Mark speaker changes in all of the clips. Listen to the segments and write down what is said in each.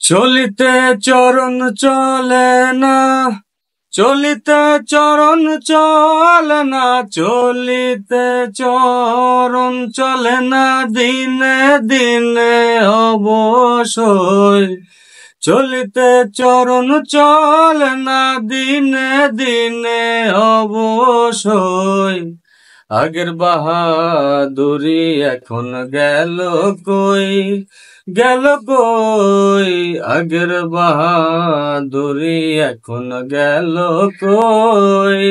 Speaker 1: চলিতে চরণ চলে না, চলিতে চরণ চলে না, চলিতে চরণ চলে না, দিনে দিনে অবশ্যই। চলিতে চরণ চলে না, দিনে দিনে অবশ্যই। আগের বাহাদুরি এখন গেল কই, গেল কই। আগের বাহাদুরি এখন গেল কই।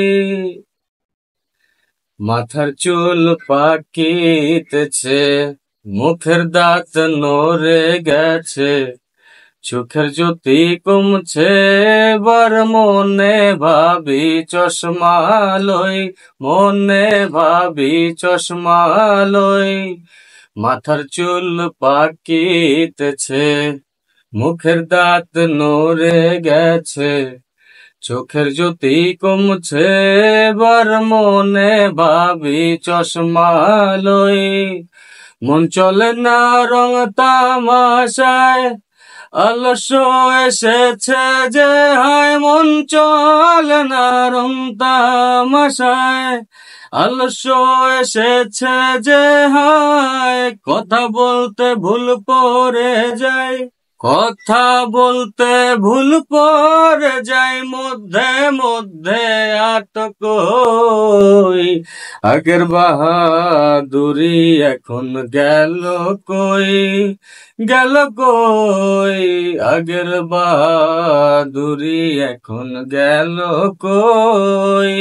Speaker 1: মাথার চুল পাকিতেছে, মুখের দাঁত নড়ে গেছে, চোখের জ্যোতি কমছে, বার মনে ভাবি চশমা লই, মনে ভাবি চশমা লই। মাথার চুল পাকিতেছে, মুখের দাঁত নড়ে গেছে, চোখের জ্যোতি কমছে, বার মনে ভাবি চশমা লই। মন চলে না রং তামাশায়, আলস্য এসেছে যে হায়। মন চলে না রং তামাশায়, আলস্য এসেছে যে হায়। কথা বলতে ভুল পড়ে যায়, কথা বলতে ভুল পড়ে যায়, মধ্যে মধ্যে আটক হই। আগের বাহাদুরি এখন গেল কই, গেল কই। আগের বাহাদুরি এখন গেল কই।